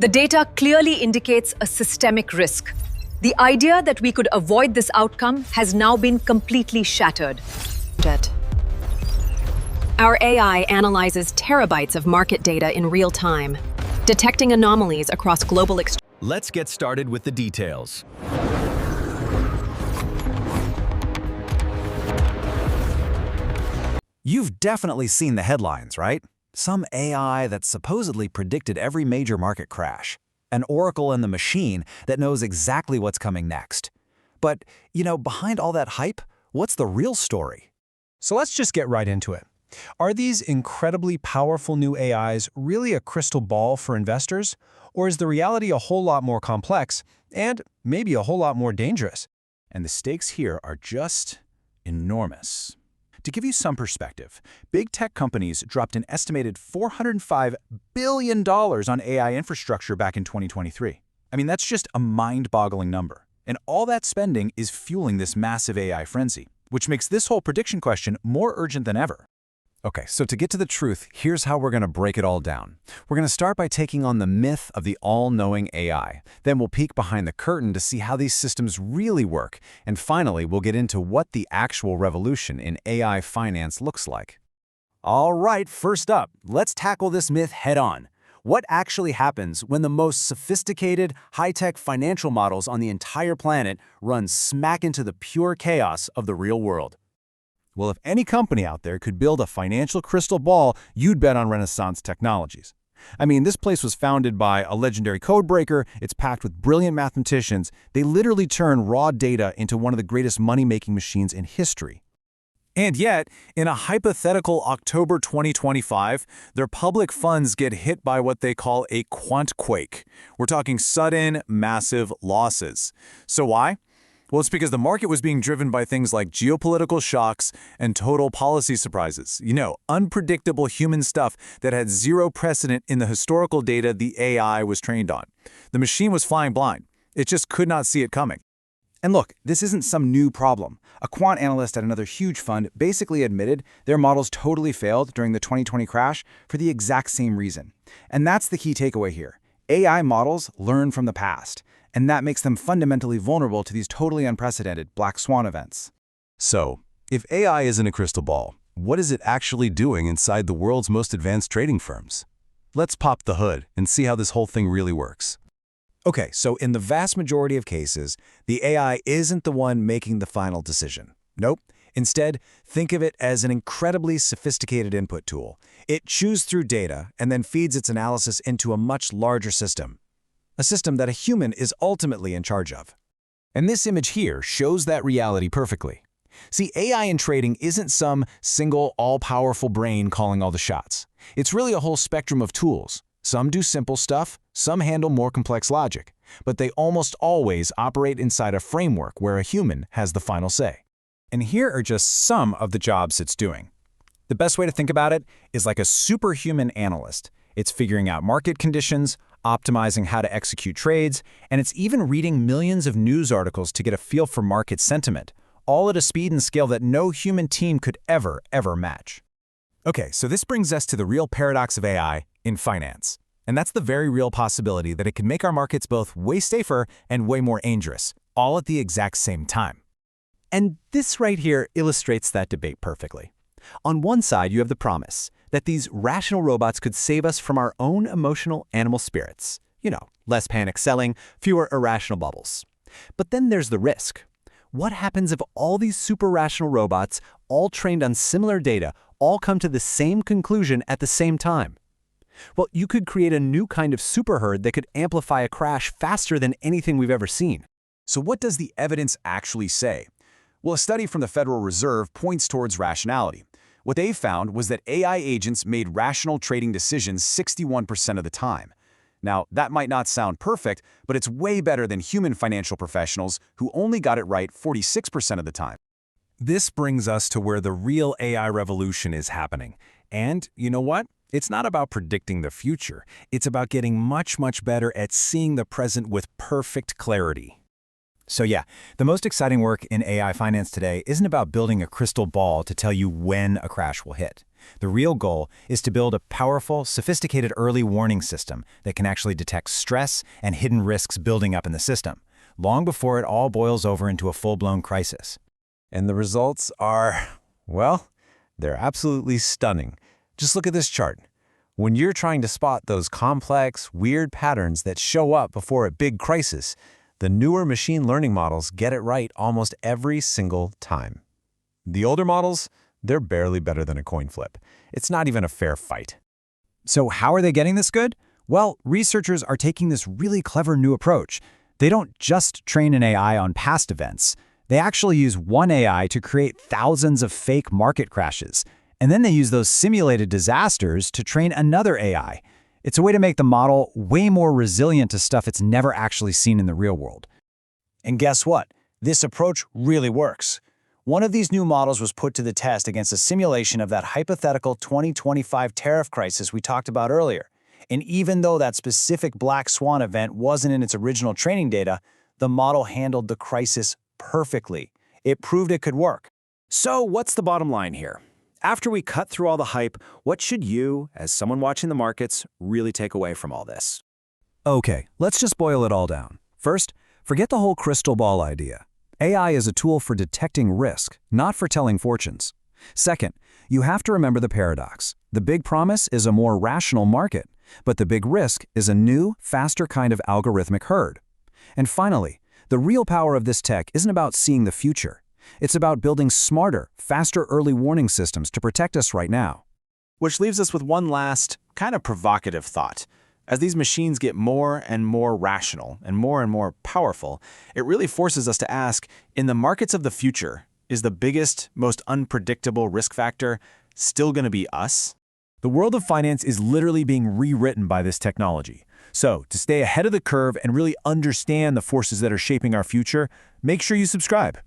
The data clearly indicates a systemic risk. The idea that we could avoid this outcome has now been completely shattered. Our AI analyzes terabytes of market data in real time, detecting anomalies across global exchanges. Let's get started with the details. You've definitely seen the headlines, right? Some AI that supposedly predicted every major market crash. An oracle in the machine that knows exactly what's coming next. But, behind all that hype, what's the real story? So let's just get right into it. Are these incredibly powerful new AIs really a crystal ball for investors? Or is the reality a whole lot more complex and maybe a whole lot more dangerous? And the stakes here are just enormous. To give you some perspective, big tech companies dropped an estimated $405 billion on AI infrastructure back in 2023. I mean, that's just a mind-boggling number. And all that spending is fueling this massive AI frenzy, which makes this whole prediction question more urgent than ever. Okay, so to get to the truth, here's how we're going to break it all down. We're going to start by taking on the myth of the all-knowing AI. Then we'll peek behind the curtain to see how these systems really work. And finally, we'll get into what the actual revolution in AI finance looks like. All right, first up, let's tackle this myth head-on. What actually happens when the most sophisticated, high-tech financial models on the entire planet run smack into the pure chaos of the real world? Well, if any company out there could build a financial crystal ball, you'd bet on Renaissance Technologies. I mean, this place was founded by a legendary codebreaker. It's packed with brilliant mathematicians. They literally turn raw data into one of the greatest money-making machines in history. And yet, in a hypothetical October 2025, their public funds get hit by what they call a quantquake. We're talking sudden, massive losses. So why? Well, it's because the market was being driven by things like geopolitical shocks and total policy surprises. Unpredictable human stuff that had zero precedent in the historical data the AI was trained on. The machine was flying blind. It just could not see it coming. And look, this isn't some new problem. A quant analyst at another huge fund basically admitted their models totally failed during the 2020 crash for the exact same reason. And that's the key takeaway here. AI models learn from the past. And that makes them fundamentally vulnerable to these totally unprecedented black swan events. So, if AI isn't a crystal ball, what is it actually doing inside the world's most advanced trading firms? Let's pop the hood and see how this whole thing really works. Okay, so in the vast majority of cases, the AI isn't the one making the final decision. Nope. Instead, think of it as an incredibly sophisticated input tool. It chews through data and then feeds its analysis into a much larger system. A system that a human is ultimately in charge of. And this image here shows that reality perfectly. See, AI in trading isn't some single, all-powerful brain calling all the shots. It's really a whole spectrum of tools. Some do simple stuff, some handle more complex logic, but they almost always operate inside a framework where a human has the final say. And here are just some of the jobs it's doing. The best way to think about it is like a superhuman analyst. It's figuring out market conditions, optimizing how to execute trades, and it's even reading millions of news articles to get a feel for market sentiment, all at a speed and scale that no human team could ever match. Okay, so this brings us to the real paradox of AI in finance. And that's the very real possibility that it can make our markets both way safer and way more dangerous, all at the exact same time. And this right here illustrates that debate perfectly. On one side, you have the promise that these rational robots could save us from our own emotional animal spirits. Less panic selling, fewer irrational bubbles. But then there's the risk. What happens if all these super rational robots, all trained on similar data, all come to the same conclusion at the same time? Well, you could create a new kind of super herd that could amplify a crash faster than anything we've ever seen. So what does the evidence actually say? Well, a study from the Federal Reserve points towards rationality. What they found was that AI agents made rational trading decisions 61% of the time. Now, that might not sound perfect, but it's way better than human financial professionals who only got it right 46% of the time. This brings us to where the real AI revolution is happening. And you know what? It's not about predicting the future. It's about getting much better at seeing the present with perfect clarity. So yeah, the most exciting work in AI finance today isn't about building a crystal ball to tell you when a crash will hit. The real goal is to build a powerful, sophisticated early warning system that can actually detect stress and hidden risks building up in the system, long before it all boils over into a full-blown crisis. And the results are, well, they're absolutely stunning. Just look at this chart. When you're trying to spot those complex, weird patterns that show up before a big crisis, the newer machine learning models get it right almost every single time. The older models, they're barely better than a coin flip. It's not even a fair fight. So how are they getting this good? Well, researchers are taking this really clever new approach. They don't just train an AI on past events. They actually use one AI to create thousands of fake market crashes. And then they use those simulated disasters to train another AI. It's a way to make the model way more resilient to stuff it's never actually seen in the real world. And guess what? This approach really works. One of these new models was put to the test against a simulation of that hypothetical 2025 tariff crisis we talked about earlier. And even though that specific black swan event wasn't in its original training data, the model handled the crisis perfectly. It proved it could work. So what's the bottom line here? After we cut through all the hype, what should you, as someone watching the markets, really take away from all this? Okay, let's just boil it all down. First, forget the whole crystal ball idea. AI is a tool for detecting risk, not for telling fortunes. Second, you have to remember the paradox. The big promise is a more rational market, but the big risk is a new, faster kind of algorithmic herd. And finally, the real power of this tech isn't about seeing the future. It's about building smarter, faster early warning systems to protect us right now. Which leaves us with one last, kind of provocative thought. As these machines get more and more rational and more powerful, it really forces us to ask, in the markets of the future, is the biggest, most unpredictable risk factor still going to be us? The world of finance is literally being rewritten by this technology. So, to stay ahead of the curve and really understand the forces that are shaping our future, make sure you subscribe.